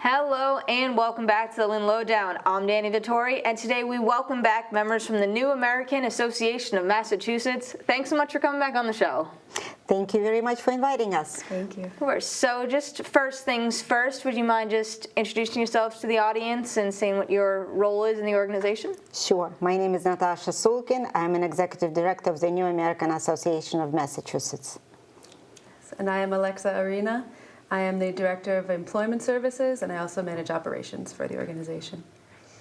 Hello and welcome back to the Lynn Lowdown. I'm Dani Vittori, and today we welcome back members from the New American Association of Massachusetts. Thanks so much for coming back on the show. Thank you very much for inviting us. Thank you. Of course. So just first things first, would you mind just introducing yourselves to the audience and saying what your role is in the organization? Sure. My name is Natasha Sooklin. I'm an executive director of the New American Association of Massachusetts. And I am Alexa Arena. I am the Director of Employment Services, and I also manage operations for the organization.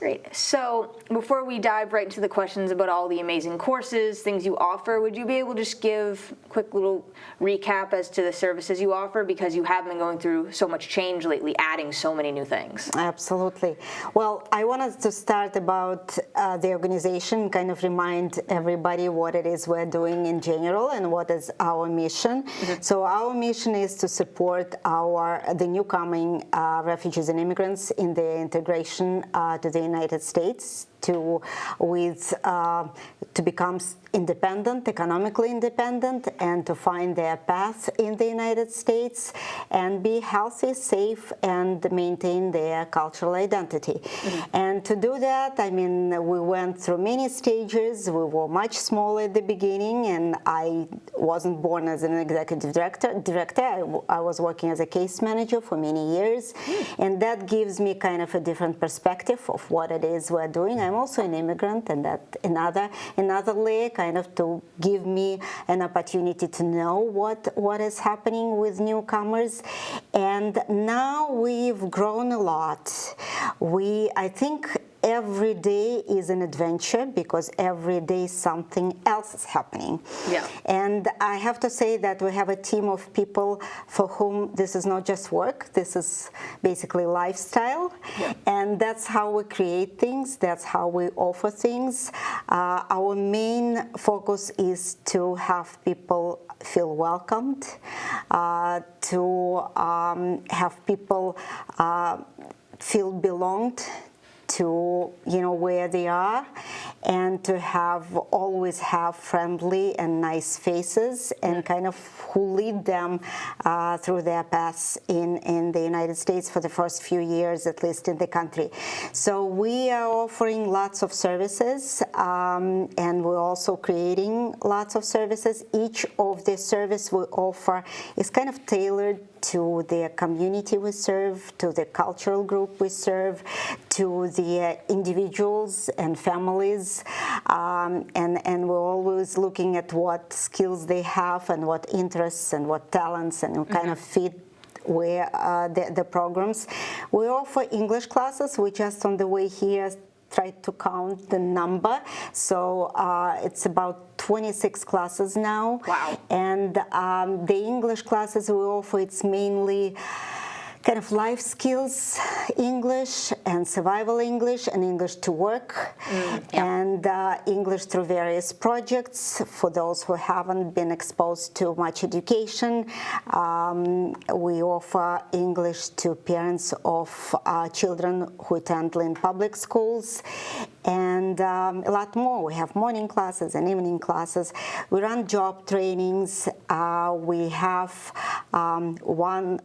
Great. So before we dive right into the questions about all the amazing courses, things you offer, would you be able to just give a quick little recap as to the services you offer, because you have been going through so much change lately, adding so many new things? Absolutely. Well, I wanted to start about the organization, kind of remind everybody what it is we're doing in general and what is our mission. Mm-hmm. So our mission is to support the newcoming refugees and immigrants in their integration to the United States, to become independent, economically independent, and to find their path in the United States and be healthy, safe, and maintain their cultural identity. Mm-hmm. And to do that, I mean, we went through many stages. We were much smaller at the beginning, and I wasn't born as an executive director. I was working as a case manager for many years, and that gives me kind of a different perspective of what it is we're doing. I'm also an immigrant, and that another layer kind of to give me an opportunity to know what is happening with newcomers. And now we've grown a lot. I think every day is an adventure, because every day something else is happening. Yeah. And I have to say that we have a team of people for whom this is not just work, this is basically lifestyle. Yeah. And that's how we create things, that's how we offer things. Our main focus is to have people feel welcomed, to have people feel belonged to where they are, and to always have friendly and nice faces, and kind of who lead them through their paths in the United States for the first few years, at least in the country. So we are offering lots of services, and we're also creating lots of services. Each of the service we offer is kind of tailored to the community we serve, to the cultural group we serve, to the individuals and families, and we're always looking at what skills they have and what interests and what talents, and kind of fit where the programs. We offer English classes. We just on the way here tried to count the number, so it's about 26 classes now. Wow. And the English classes we offer, it's mainly kind of life skills English, and survival English, and English to work, and English through various projects for those who haven't been exposed to much education. We offer English to parents of children who attend Lynn public schools, and a lot more. We have morning classes and evening classes. We run job trainings. We have one.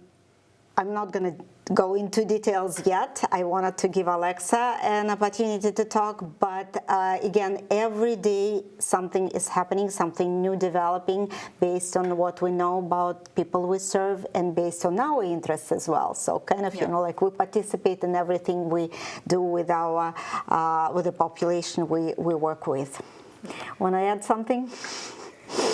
I'm not going to go into details yet. I wanted to give Alexa an opportunity to talk, but again, every day something is happening, something new developing based on what we know about people we serve and based on our interests as well. So kind of, like we participate in everything we do with with the population we work with. Want to add something?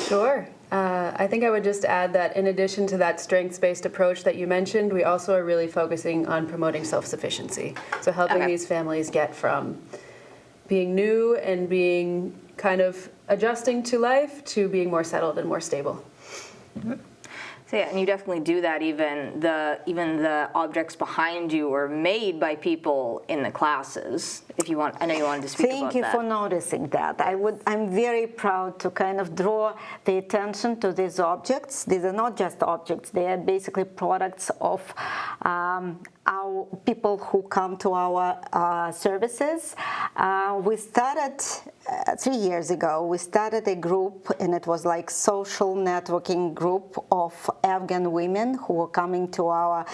Sure. I think I would just add that in addition to that strengths-based approach that you mentioned, we also are really focusing on promoting self-sufficiency. So helping these families get from being new and being kind of adjusting to life to being more settled and more stable. Mm-hmm. So yeah, and you definitely do that. Even the objects behind you are made by people in the classes. If you want, I know you wanted to speak about that. Thank you for noticing that. I'm very proud to kind of draw the attention to these objects. These are not just objects; they are basically products of our people who come to our services. We started 3 years ago, we started a group, and it was like social networking group of Afghan women who were coming to our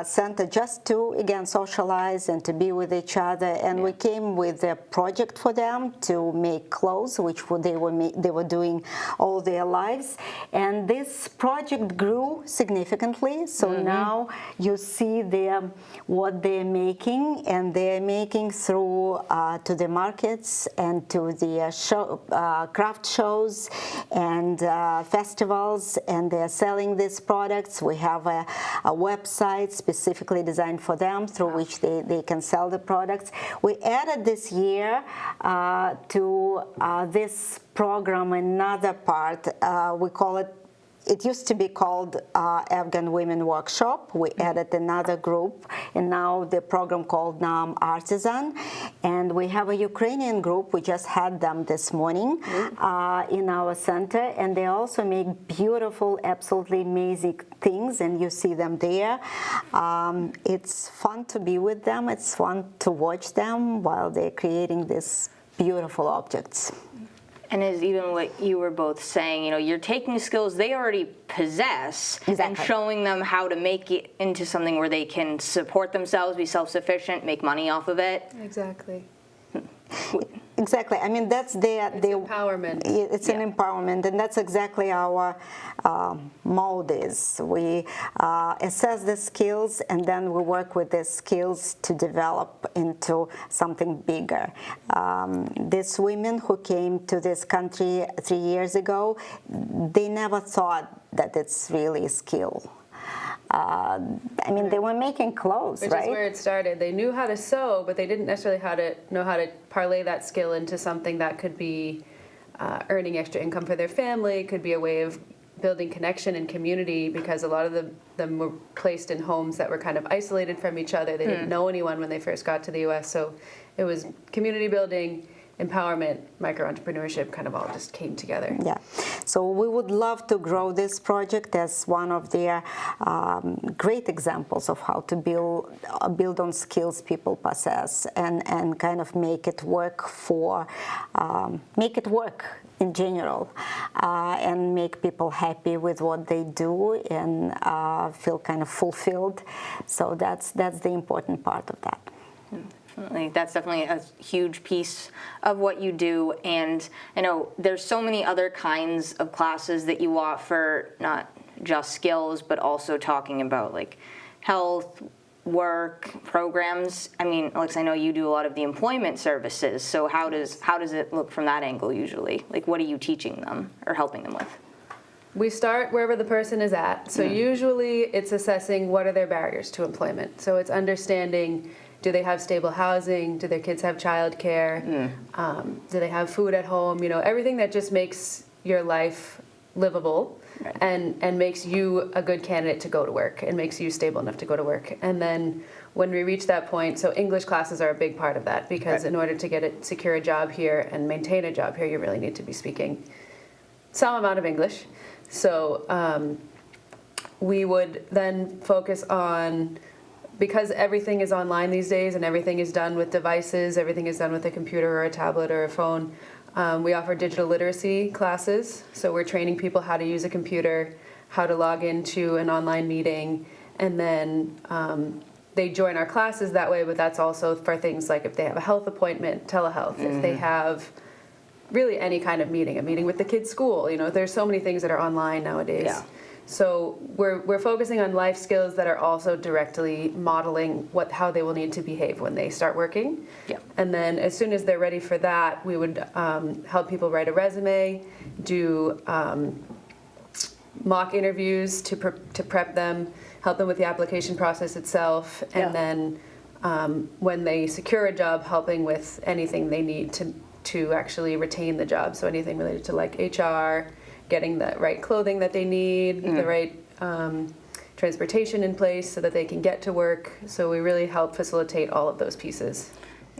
center just to, again, socialize and to be with each other. And we came with a project for them to make clothes, which they were doing all their lives. And this project grew significantly. So now you see what they're making, and they're making through to the markets and to the craft shows and festivals, and they're selling these products. We have a website specifically designed for them through which they can sell the products. We added this year to this program another part. We call it used to be called Afghan Women Workshop. We added another group, and now the program called NAAM Artisan. And we have a Ukrainian group. We just had them this morning in our center, and they also make beautiful, absolutely amazing things, and you see them there. It's fun to be with them. It's fun to watch them while they're creating these beautiful objects. And as even what you were both saying, you're taking skills they already possess and showing them how to make it into something where they can support themselves, be self-sufficient, make money off of it. Exactly. Exactly. I mean, that's empowerment. It's an empowerment, and that's exactly our mode is. We assess the skills, and then we work with the skills to develop into something bigger. These women who came to this country 3 years ago, they never thought that it's really a skill. I mean, they were making clothes, Which right? is where it started. They knew how to sew, but they didn't necessarily know how to parlay that skill into something that could be earning extra income for their family, could be a way of building connection and community, because a lot of them were placed in homes that were kind of isolated from each other. They didn't know anyone when they first got to the U.S., so it was community building, empowerment, micro-entrepreneurship kind of all just came together. Yeah, so we would love to grow this project as one of the great examples of how to build on skills people possess and kind of make it work in general, and make people happy with what they do and feel kind of fulfilled. So that's the important part of that. That's definitely a huge piece of what you do, and I know there's so many other kinds of classes that you offer, not just skills, but also talking about like health, work, programs. I mean, Alex, I know you do a lot of the employment services, so how does it look from that angle usually? Like, what are you teaching them or helping them with? We start wherever the person is at. So usually it's assessing what are their barriers to employment. So it's understanding, do they have stable housing? Do their kids have childcare? Do they have food at home? Everything that just makes your life livable and makes you a good candidate to go to work and makes you stable enough to go to work. And then when we reach that point, so English classes are a big part of that, because in order to secure a job here and maintain a job here, you really need to be speaking some amount of English. So we would then focus on, because everything is online these days and everything is done with devices, everything is done with a computer or a tablet or a phone, we offer digital literacy classes. So we're training people how to use a computer, how to log into an online meeting, and then they join our classes that way, but that's also for things like if they have a health appointment, telehealth, if they have really any kind of meeting, a meeting with the kids' school. There's so many things that are online nowadays. Yeah. So we're focusing on life skills that are also directly modeling how they will need to behave when they start working. Yeah. And then as soon as they're ready for that, we would help people write a resume, do mock interviews to prep them, help them with the application process itself, and then when they secure a job, helping with anything they need to actually retain the job. So anything related to like HR, getting the right clothing that they need, the right transportation in place so that they can get to work. So we really help facilitate all of those pieces.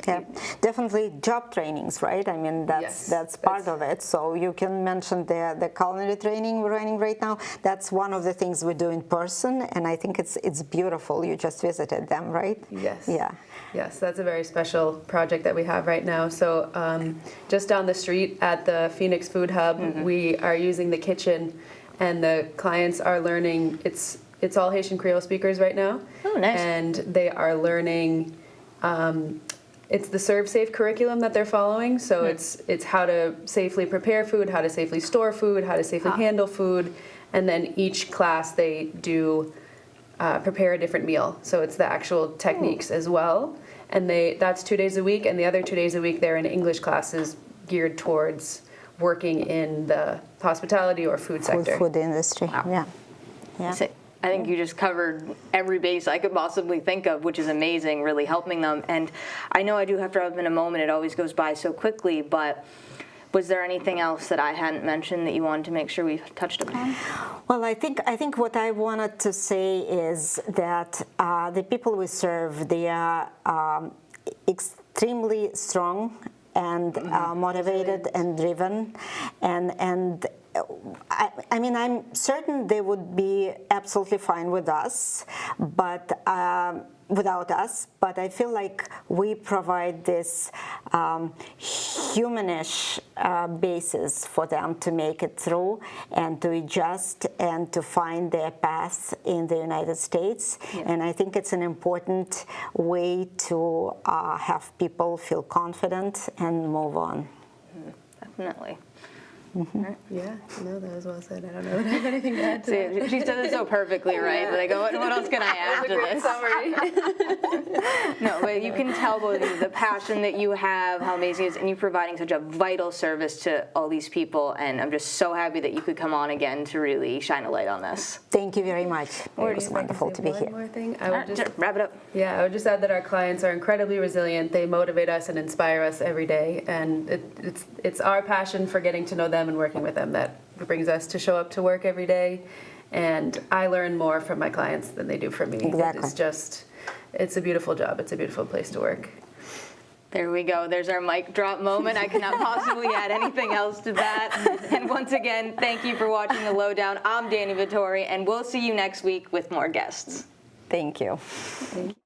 Yeah, definitely job trainings, right? I mean, Yes, that's part of it. So you can mention the culinary training we're running right now. That's one of the things we do in person, and I think it's beautiful. You just visited them, right? Yes. Yeah. Yes, that's a very special project that we have right now. So just down the street at the Phoenix Food Hub, we are using the kitchen, and the clients are learning. It's all Haitian Creole speakers right now. Oh, nice. And they are learning. It's the Serve Safe curriculum that they're following. So it's how to safely prepare food, how to safely store food, how to safely handle food, and then each class they do prepare a different meal. So it's the actual techniques as well. And that's 2 days a week, and the other 2 days a week they're in English classes geared towards working in the hospitality or food sector. Food industry. Wow. Yeah. Yeah. So I think you just covered every base I could possibly think of, which is amazing, really helping them. And I know I do have to wrap up in a moment. It always goes by so quickly, but was there anything else that I hadn't mentioned that you wanted to make sure we touched upon? Well, I think what I wanted to say is that the people we serve, they are extremely strong and motivated and driven, and I mean, I'm certain they would be absolutely fine with us, but without us. But I feel like we provide this humanish basis for them to make it through and to adjust and to find their path in the United States. Yeah. And I think it's an important way to have people feel confident and move on. Definitely. Yeah, no, that was well said. I don't know if I have anything to add to that. See, she said it so perfectly, right? Like, what else can I add to this? Summary. No, but you can tell both of you the passion that you have, how amazing it is, and you providing such a vital service to all these people. And I'm just so happy that you could come on again to really shine a light on this. Thank you very much. It was wonderful to be here. One more thing. I would just Wrap it up. I would just add that our clients are incredibly resilient. They motivate us and inspire us every day, and it's our passion for getting to know them and working with them that brings us to show up to work every day. And I learn more from my clients than they do from me. Exactly. It's a beautiful job. It's a beautiful place to work. There we go. There's our mic drop moment. I cannot possibly add anything else to that. And once again, thank you for watching The Lowdown. I'm Dani Vittori, and we'll see you next week with more guests. Thank you. Thank you.